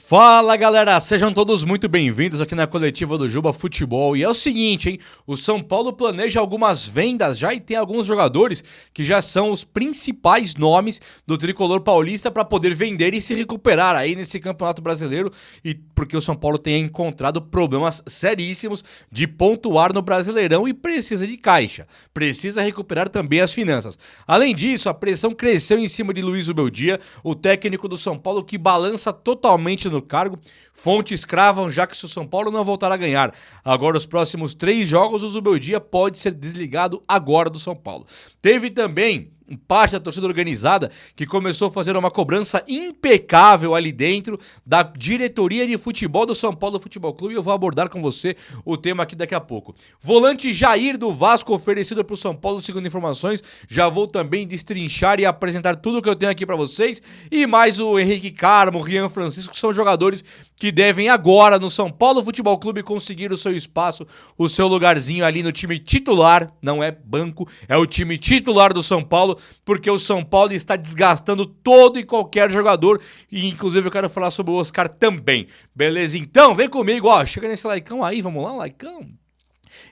Fala galera, sejam todos muito bem-vindos aqui na coletiva do Juba Futebol. E é o seguinte, hein? O São Paulo planeja algumas vendas já e tem alguns jogadores que já são os principais nomes do tricolor paulista para poder vender e se recuperar aí nesse Campeonato Brasileiro. E porque o São Paulo tem encontrado problemas seríssimos de pontuar no Brasileirão e precisa de caixa. Precisa recuperar também as finanças. Além disso, a pressão cresceu em cima de Luiz Ubeldia, o técnico do São Paulo que balança totalmente no cargo. Fontes cravam já que se o São Paulo não voltar a ganhar agora os próximos 3 jogos, o Zubeldia pode ser desligado agora do São Paulo. Teve também parte da torcida organizada que começou a fazer uma cobrança impecável ali dentro da diretoria de futebol do São Paulo Futebol Clube, e eu vou abordar com você o tema aqui daqui a pouco. Volante Jair do Vasco oferecido para o São Paulo, segundo informações, já vou também destrinchar e apresentar tudo que eu tenho aqui para vocês, e mais o Henrique Carmo, o Rian Francisco, que são jogadores que devem agora no São Paulo Futebol Clube conseguir o seu espaço, o seu lugarzinho ali no time titular, não é banco, é o time titular do São Paulo, porque o São Paulo está desgastando todo e qualquer jogador, e inclusive eu quero falar sobre o Oscar também, beleza? Então, vem comigo, ó, chega nesse likeão aí, vamos lá, likeão.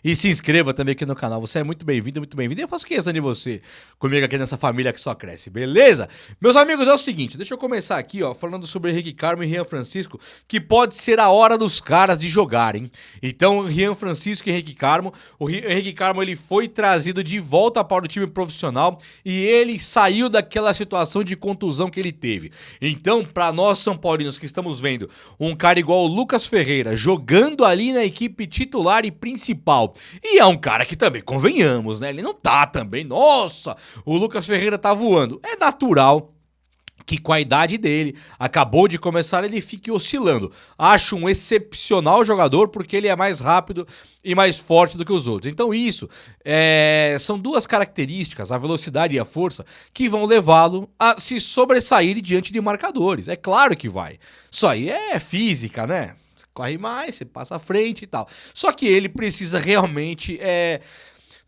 E se inscreva também aqui no canal, você é muito bem-vindo, muito bem-vindo. E eu faço questão de você comigo aqui nessa família que só cresce, beleza? Meus amigos, é o seguinte, deixa eu começar aqui, ó, falando sobre Henrique Carmo e Rian Francisco, que pode ser a hora dos caras de jogarem. Então, Rian Francisco e Henrique Carmo, o Henrique Carmo ele foi trazido de volta para o time profissional e ele saiu daquela situação de contusão que ele teve. Então, para nós São Paulinos que estamos vendo um cara igual o Lucas Ferreira jogando ali na equipe titular e principal, e é um cara que também, convenhamos, né? Ele não tá também, nossa, o Lucas Ferreira tá voando. É natural que com a idade dele, acabou de começar, ele fique oscilando. Acho um excepcional jogador porque ele é mais rápido e mais forte do que os outros. Então isso são duas características, a velocidade e a força, que vão levá-lo a se sobressair diante de marcadores. É claro que vai. Isso aí é física, né? Corre mais, você passa à frente e tal. Só que ele precisa realmente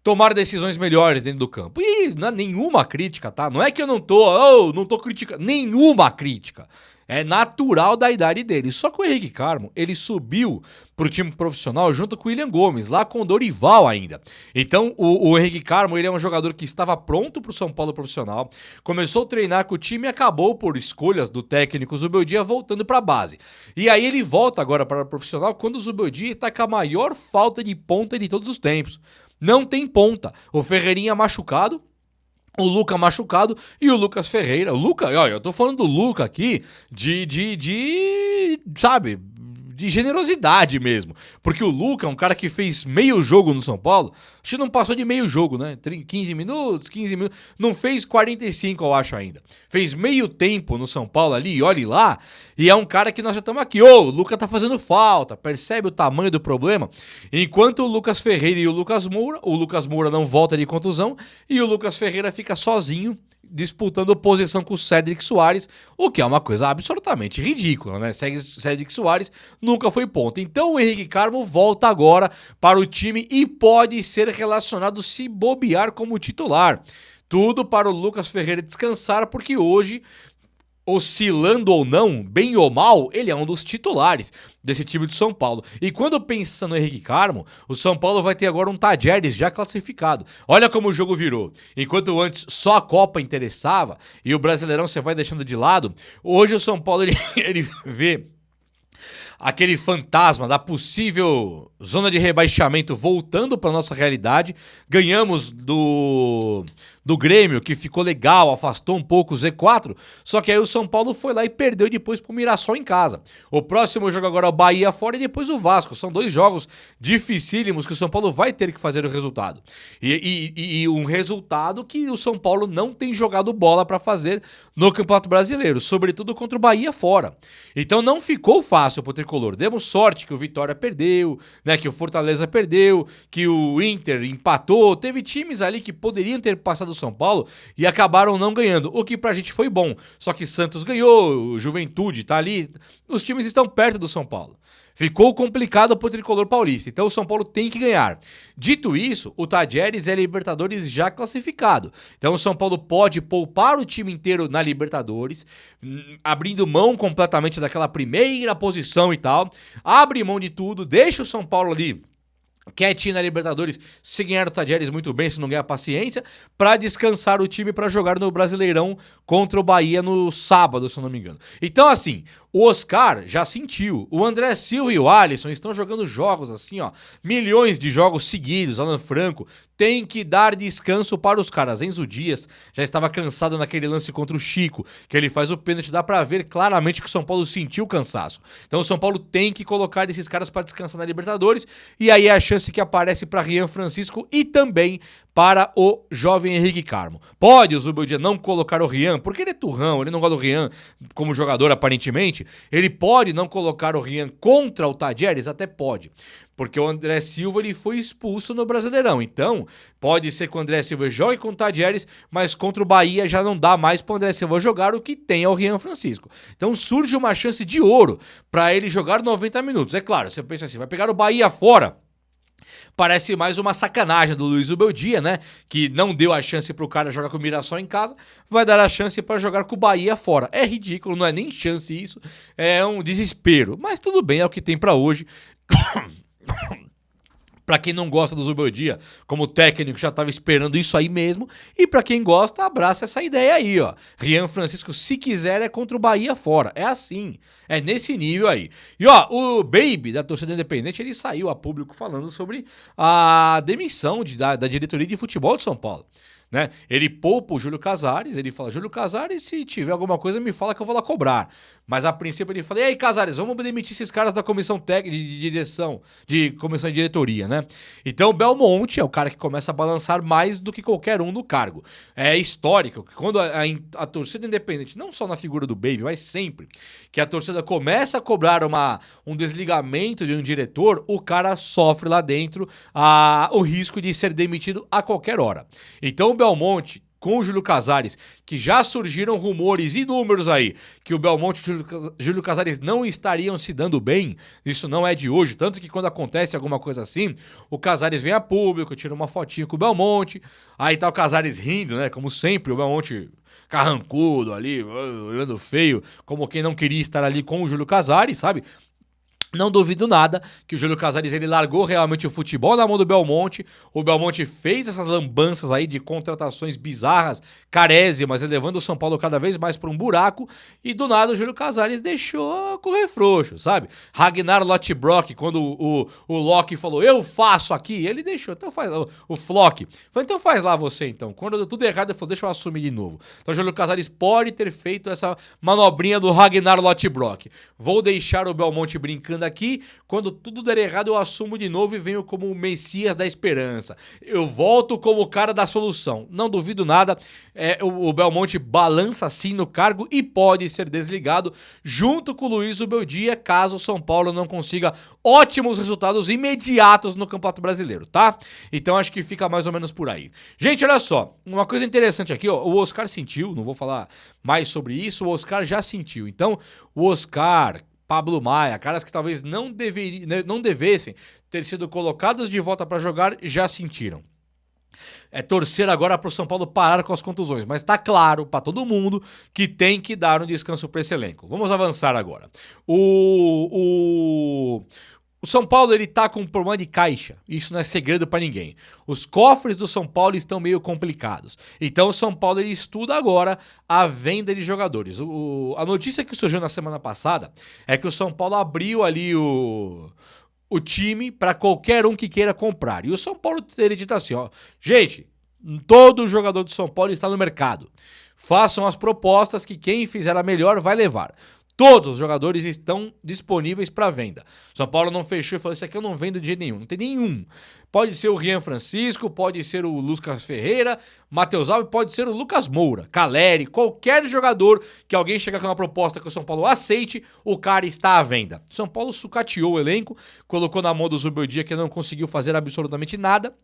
tomar decisões melhores dentro do campo. E não é nenhuma crítica, tá? Não é que eu não tô criticando. Nenhuma crítica. É natural da idade dele. Só que o Henrique Carmo, ele subiu pro time profissional junto com o William Gomes, lá com o Dorival ainda. Então, o Henrique Carmo, ele é um jogador que estava pronto pro São Paulo profissional, começou a treinar com o time e acabou por escolhas do técnico Zubeldia voltando pra base. E aí ele volta agora para o profissional quando o Zubeldia tá com a maior falta de ponta de todos os tempos. Não tem ponta. O Ferreirinha machucado, o Luca machucado e o Lucas Ferreira. O Luca, olha, eu tô falando do Luca aqui sabe, de generosidade mesmo. Porque o Luca é um cara que fez meio jogo no São Paulo. Acho que não passou de meio jogo, né? 15 minutos. Não fez 45, eu acho ainda. Fez meio tempo no São Paulo ali, olhe lá. E é um cara que nós já estamos aqui. O Luca tá fazendo falta. Percebe o tamanho do problema? Enquanto o Lucas Ferreira e o Lucas Moura não volta de contusão. E o Lucas Ferreira fica sozinho, disputando posição com o Cédric Soares, o que é uma coisa absolutamente ridícula, né? Cédric Soares nunca foi ponta. Então o Henrique Carmo volta agora para o time e pode ser relacionado se bobear como titular. Tudo para o Lucas Ferreira descansar, porque hoje, oscilando ou não, bem ou mal, ele é um dos titulares desse time de São Paulo. E quando pensa no Henrique Carmo, o São Paulo vai ter agora um Tadjeres já classificado. Olha como o jogo virou. Enquanto antes só a Copa interessava e o Brasileirão você vai deixando de lado, hoje o São Paulo ele vê aquele fantasma da possível zona de rebaixamento voltando para nossa realidade. Ganhamos do Grêmio, que ficou legal, afastou um pouco o Z4, só que aí o São Paulo foi lá e perdeu depois pro Mirassol em casa. O próximo jogo agora é o Bahia fora e depois o Vasco. São 2 jogos dificílimos que o São Paulo vai ter que fazer o resultado. E um resultado que o São Paulo não tem jogado bola para fazer no Campeonato Brasileiro, sobretudo contra o Bahia fora. Então não ficou fácil pro tricolor. Demos sorte que o Vitória perdeu, né, que o Fortaleza perdeu, que o Inter empatou. Teve times ali que poderiam ter passado o São Paulo e acabaram não ganhando, o que pra gente foi bom. Só que Santos ganhou, o Juventude tá ali, os times estão perto do São Paulo. Ficou complicado pro tricolor paulista, então o São Paulo tem que ganhar. Dito isso, o Tadieres é Libertadores já classificado. Então o São Paulo pode poupar o time inteiro na Libertadores, abrindo mão completamente daquela primeira posição e tal. Abre mão de tudo, deixa o São Paulo ali quietinho na Libertadores, se ganhar o Tadieres muito bem, se não ganhar paciência, pra descansar o time pra jogar no Brasileirão contra o Bahia no sábado, se eu não me engano. Então assim, o Oscar já sentiu, o André Silva e o Alisson estão jogando jogos assim, ó, milhões de jogos seguidos, Alan Franco, tem que dar descanso para os caras. Enzo Dias já estava cansado naquele lance contra o Chico, que ele faz o pênalti, dá pra ver claramente que o São Paulo sentiu o cansaço. Então o São Paulo tem que colocar esses caras pra descansar na Libertadores, e aí é a chance que aparece para Rian Francisco e também para o jovem Henrique Carmo. Pode o Zubeldia não colocar o Rian, porque ele é turrão, ele não gosta do Rian como jogador aparentemente, ele pode não colocar o Rian contra o Tadieres? Até pode. Porque o André Silva ele foi expulso no Brasileirão. Então, pode ser que o André Silva jogue com o Tadieres, mas contra o Bahia já não dá mais para o André Silva jogar o que tem é o Rian Francisco. Então surge uma chance de ouro para ele jogar 90 minutos. É claro, você pensa assim, vai pegar o Bahia fora. Parece mais uma sacanagem do Luiz Ubeldia, né? Que não deu a chance pro cara jogar com o Mirassol em casa, vai dar a chance para jogar com o Bahia fora. É ridículo, não é nem chance isso, é um desespero. Mas tudo bem, é o que tem para hoje. Pra quem não gosta do Zubeldia, como técnico, já tava esperando isso aí mesmo. E pra quem gosta, abraça essa ideia aí, ó. Rian Francisco, se quiser, é contra o Bahia fora. É assim. É nesse nível aí. E ó, o Baby, da torcida independente, ele saiu a público falando sobre a demissão da diretoria de futebol de São Paulo. Né? Ele poupa o Júlio Casares, ele fala, Júlio Casares, se tiver alguma coisa me fala que eu vou lá cobrar. Mas a princípio ele fala, e aí Casares, vamos demitir esses caras da comissão técnica de direção, de comissão de diretoria, né? Então o Belmonte é o cara que começa a balançar mais do que qualquer um no cargo. É histórico que quando a torcida independente, não só na figura do Baby, mas sempre, que a torcida começa a cobrar um desligamento de um diretor, o cara sofre lá dentro o risco de ser demitido a qualquer hora. Então o Belmonte, com o Júlio Casares, que já surgiram rumores e números aí, que o Belmonte e o Júlio Casares não estariam se dando bem, isso não é de hoje, tanto que quando acontece alguma coisa assim, o Casares vem a público, tira uma fotinha com o Belmonte, aí tá o Casares rindo, né, como sempre, o Belmonte carrancudo ali, olhando feio, como quem não queria estar ali com o Júlio Casares, sabe? Não duvido nada que o Júlio Casares ele largou realmente o futebol na mão do Belmonte. O Belmonte fez essas lambanças aí de contratações bizarras, carésimas, elevando o São Paulo cada vez mais para um buraco. E do nada o Júlio Casares deixou correr frouxo, sabe? Ragnar Lothbrok, quando o Loki falou, eu faço aqui, ele deixou. Então faz o Flock. Falou, então faz lá você então. Quando deu tudo errado, ele falou, deixa eu assumir de novo. Então o Júlio Casares pode ter feito essa manobrinha do Ragnar Lothbrok. Vou deixar o Belmonte brincando aqui, quando tudo der errado eu assumo de novo e venho como o Messias da esperança. Eu volto como o cara da solução. Não duvido nada, o Belmonte balança assim no cargo e pode ser desligado junto com o Luiz Ubeldia, caso o São Paulo não consiga ótimos resultados imediatos no Campeonato Brasileiro, tá? Então acho que fica mais ou menos por aí. Gente, olha só, uma coisa interessante aqui, ó, o Oscar sentiu, não vou falar mais sobre isso, o Oscar já sentiu. Então, o Oscar, Pablo Maia, caras que talvez não devessem ter sido colocados de volta para jogar, já sentiram. É torcer agora para o São Paulo parar com as contusões, mas tá claro para todo mundo que tem que dar um descanso para esse elenco. Vamos avançar agora. O São Paulo ele tá com um problema de caixa, isso não é segredo para ninguém. Os cofres do São Paulo estão meio complicados. Então o São Paulo ele estuda agora a venda de jogadores. A notícia que surgiu na semana passada é que o São Paulo abriu ali o time para qualquer um que queira comprar. E o São Paulo teria dito assim, ó, gente, todo jogador do São Paulo está no mercado. Façam as propostas que quem fizer a melhor vai levar. Todos os jogadores estão disponíveis para venda. São Paulo não fechou e falou, isso aqui eu não vendo de jeito nenhum. Não tem nenhum. Pode ser o Rian Francisco, pode ser o Lucas Ferreira, Matheus Alves, pode ser o Lucas Moura, Caleri, qualquer jogador que alguém chegar com uma proposta que o São Paulo aceite, o cara está à venda. São Paulo sucateou o elenco, colocou na mão do Zubeldia que não conseguiu fazer absolutamente nada.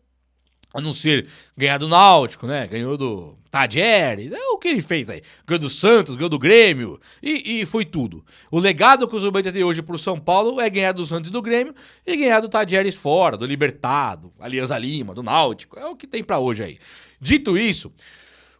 A não ser ganhar do Náutico, né? Ganhou do Tajeres, é o que ele fez aí. Ganhou do Santos, ganhou do Grêmio e foi tudo. O legado que o Zubeldia tem hoje pro São Paulo é ganhar do Santos e do Grêmio e ganhar do Tajeres fora, do Libertado, Alianza Lima, do Náutico. É o que tem pra hoje aí. Dito isso,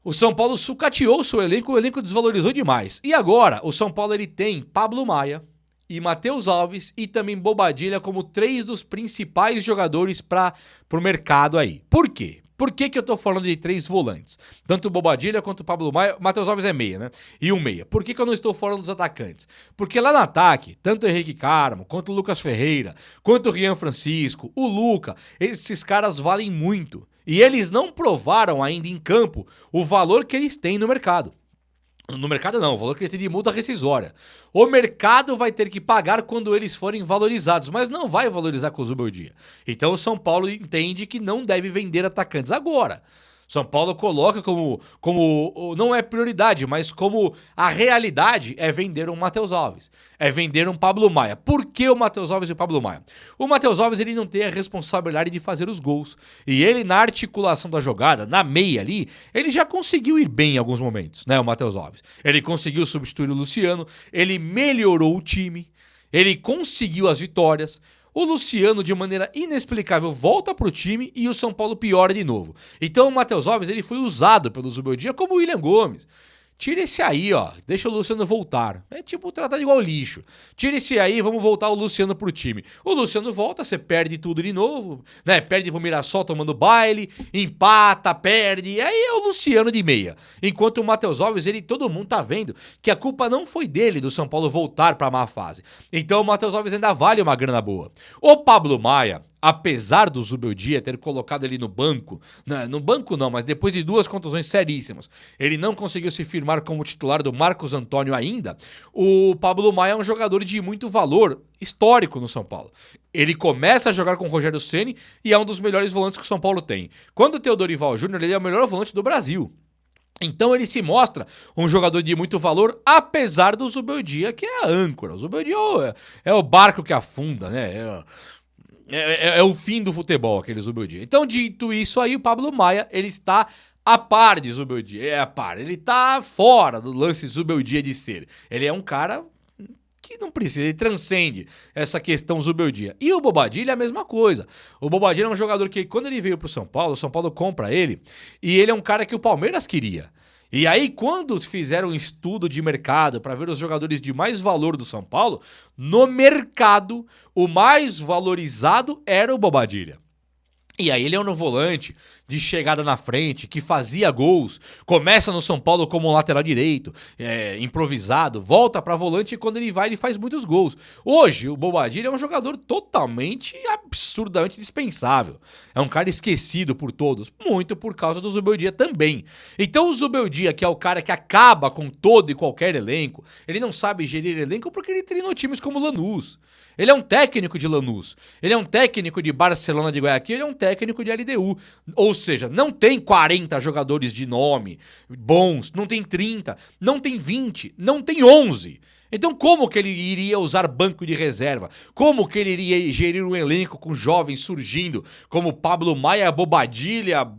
o São Paulo sucateou o elenco desvalorizou demais. E agora, o São Paulo ele tem Pablo Maia e Matheus Alves e também Bobadilla como 3 dos principais jogadores para o mercado aí. Por quê? Por que eu tô falando de 3 volantes? Tanto o Bobadilla quanto o Pablo Maia. Matheus Alves é meia, né? E um meia. Por que eu não estou falando dos atacantes? Porque lá no ataque, tanto o Henrique Carmo, quanto o Lucas Ferreira, quanto o Rian Francisco, o Luca, esses caras valem muito. E eles não provaram ainda em campo o valor que eles têm no mercado. No mercado não, o valor que eles têm de multa rescisória. O mercado vai ter que pagar quando eles forem valorizados, mas não vai valorizar com o Zubeldia. Então o São Paulo entende que não deve vender atacantes agora. São Paulo coloca como não é prioridade, mas como a realidade é vender um Matheus Alves, é vender um Pablo Maia. Por que o Matheus Alves e o Pablo Maia? O Matheus Alves ele não tem a responsabilidade de fazer os gols. E ele na articulação da jogada, na meia ali, ele já conseguiu ir bem em alguns momentos, né, o Matheus Alves. Ele conseguiu substituir o Luciano, ele melhorou o time, ele conseguiu as vitórias. O Luciano, de maneira inexplicável, volta pro time e o São Paulo piora de novo. Então o Matheus Alves ele foi usado pelo Zubeldia como o William Gomes. Tira esse aí, ó. Deixa o Luciano voltar. É tipo tratar igual lixo. Tira esse aí, vamos voltar o Luciano pro time. O Luciano volta, você perde tudo de novo, né? Perde pro Mirassol tomando baile, empata, perde. Aí é o Luciano de meia. Enquanto o Matheus Alves, todo mundo tá vendo que a culpa não foi dele do São Paulo voltar pra má fase. Então o Matheus Alves ainda vale uma grana boa. O Pablo Maia, apesar do Zubeldia ter colocado ele no banco, no banco não, mas depois de 2 contusões seríssimas, ele não conseguiu se firmar como titular do Marcos Antônio ainda, o Pablo Maia é um jogador de muito valor histórico no São Paulo. Ele começa a jogar com o Rogério Ceni e é um dos melhores volantes que o São Paulo tem. Quando tem o Dorival Júnior, ele é o melhor volante do Brasil. Então ele se mostra um jogador de muito valor, apesar do Zubeldia, que é a âncora. O Zubeldia é o barco que afunda, né? É o fim do futebol, aquele Zubeldia. Então, dito isso aí, o Pablo Maia, ele está a par de Zubeldia. É a par. Ele está fora do lance Zubeldia de ser. Ele é um cara que não precisa, ele transcende essa questão Zubeldia. E o Bobadilla é a mesma coisa. O Bobadilla é um jogador que, quando ele veio pro São Paulo, o São Paulo compra ele, e ele é um cara que o Palmeiras queria. E aí, quando fizeram um estudo de mercado para ver os jogadores de mais valor do São Paulo, no mercado, o mais valorizado era o Bobadilla. E aí ele é um volante de chegada na frente, que fazia gols, começa no São Paulo como um lateral direito, improvisado, volta pra volante e quando ele vai ele faz muitos gols. Hoje o Bobadilla é um jogador totalmente, absurdamente dispensável. É um cara esquecido por todos, muito por causa do Zubeldia também. Então o Zubeldia, que é o cara que acaba com todo e qualquer elenco, ele não sabe gerir elenco porque ele treinou times como Lanús. Ele é um técnico de Lanús, ele é um técnico de Barcelona de Guayaquil, ele é um técnico de LDU. Ou seja, não tem 40 jogadores de nome bons, não tem 30, não tem 20, não tem 11. Então como que ele iria usar banco de reserva? Como que ele iria gerir um elenco com jovens surgindo, como Pablo Maia, Bobadilla,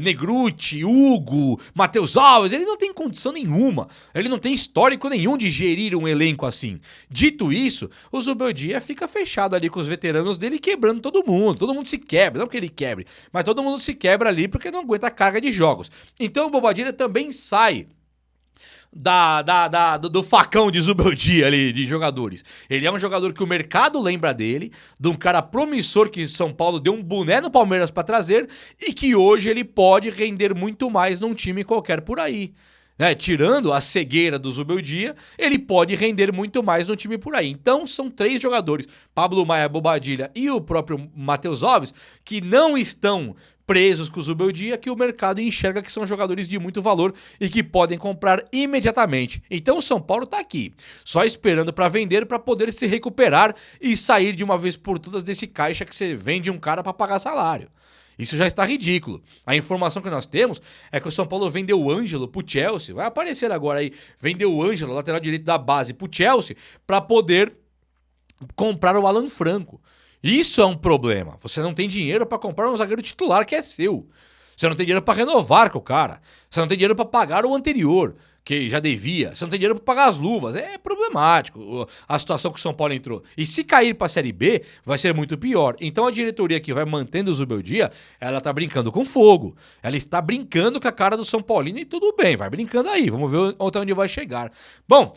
Negruti, Hugo, Matheus Alves? Ele não tem condição nenhuma, ele não tem histórico nenhum de gerir um elenco assim. Dito isso, o Zubeldia fica fechado ali com os veteranos dele, quebrando todo mundo se quebra, não que ele quebre, mas todo mundo se quebra ali porque não aguenta a carga de jogos. Então o Bobadilla também sai do facão de Zubeldia ali, de jogadores. Ele é um jogador que o mercado lembra dele, de um cara promissor que São Paulo deu um boné no Palmeiras pra trazer e que hoje ele pode render muito mais num time qualquer por aí. Tirando a cegueira do Zubeldia, ele pode render muito mais no time por aí. Então são 3 jogadores, Pablo Maia, Bobadilla e o próprio Matheus Alves, que não estão presos com o Zubeldia, que o mercado enxerga que são jogadores de muito valor e que podem comprar imediatamente. Então o São Paulo tá aqui, só esperando para vender, para poder se recuperar e sair de uma vez por todas desse caixa que você vende um cara para pagar salário. Isso já está ridículo. A informação que nós temos é que o São Paulo vendeu o Ângelo pro Chelsea, vai aparecer agora aí, vendeu o Ângelo, lateral direito da base, pro Chelsea, para poder comprar o Alan Franco. Isso é um problema. Você não tem dinheiro para comprar um zagueiro titular que é seu. Você não tem dinheiro para renovar com o cara. Você não tem dinheiro para pagar o anterior, que já devia. Você não tem dinheiro para pagar as luvas. É problemático a situação que o São Paulo entrou. E se cair para a Série B, vai ser muito pior. Então a diretoria que vai mantendo o Zubeldia, ela tá brincando com fogo. Ela está brincando com a cara do São Paulino e tudo bem, vai brincando aí. Vamos ver até onde vai chegar. Bom,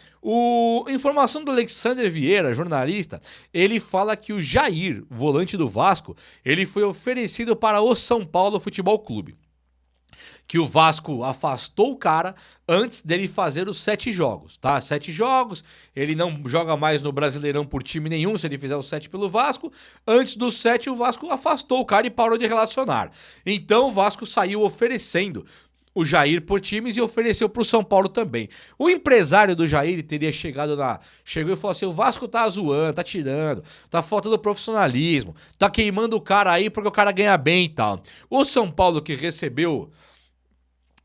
informação do Alexander Vieira, jornalista, ele fala que o Jair, volante do Vasco, ele foi oferecido para o São Paulo Futebol Clube. Que o Vasco afastou o cara antes dele fazer os 7 jogos, tá? 7 jogos, ele não joga mais no Brasileirão por time nenhum se ele fizer os 7 pelo Vasco. Antes dos 7, o Vasco afastou o cara e parou de relacionar. Então o Vasco saiu oferecendo o Jair por times e ofereceu pro São Paulo também. O empresário do Jair teria chegou e falou assim: o Vasco tá zoando, tá tirando, tá faltando profissionalismo, tá queimando o cara aí porque o cara ganha bem e tal. O São Paulo, que recebeu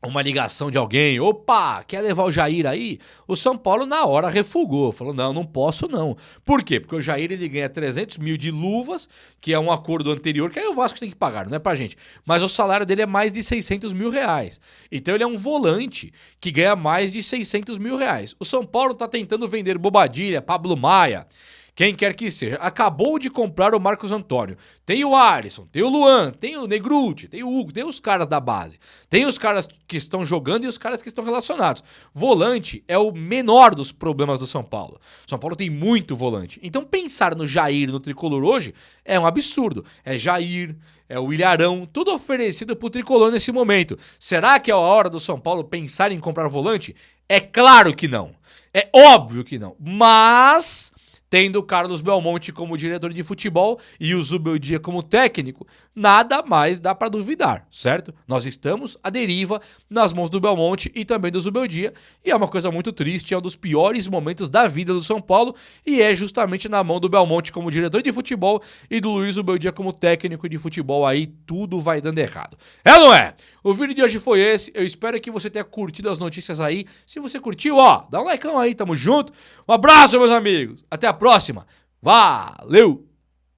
uma ligação de alguém, opa, quer levar o Jair aí? O São Paulo na hora refugou, falou, não posso não. Por quê? Porque o Jair ele ganha 300 mil de luvas, que é um acordo anterior, que aí o Vasco tem que pagar, não é pra gente. Mas o salário dele é mais de 600 mil reais. Então ele é um volante que ganha mais de 600 mil reais. O São Paulo tá tentando vender Bobadilha, Pablo Maia, quem quer que seja. Acabou de comprar o Marcos Antônio. Tem o Alisson, tem o Luan, tem o Negruti, tem o Hugo, tem os caras da base. Tem os caras que estão jogando e os caras que estão relacionados. Volante é o menor dos problemas do São Paulo. São Paulo tem muito volante. Então pensar no Jair, no Tricolor hoje, é um absurdo. É Jair, é o Ilharão, tudo oferecido pro Tricolor nesse momento. Será que é a hora do São Paulo pensar em comprar volante? É claro que não. É óbvio que não. Mas tendo o Carlos Belmonte como diretor de futebol e o Zubeldia como técnico, nada mais dá para duvidar, certo? Nós estamos à deriva nas mãos do Belmonte e também do Zubeldia, e é uma coisa muito triste, é um dos piores momentos da vida do São Paulo, e é justamente na mão do Belmonte como diretor de futebol e do Luiz Zubeldia como técnico de futebol, aí tudo vai dando errado. É ou não é? O vídeo de hoje foi esse, eu espero que você tenha curtido as notícias aí. Se você curtiu, ó, dá um likeão aí, tamo junto. Um abraço, meus amigos, até a próxima. Valeu!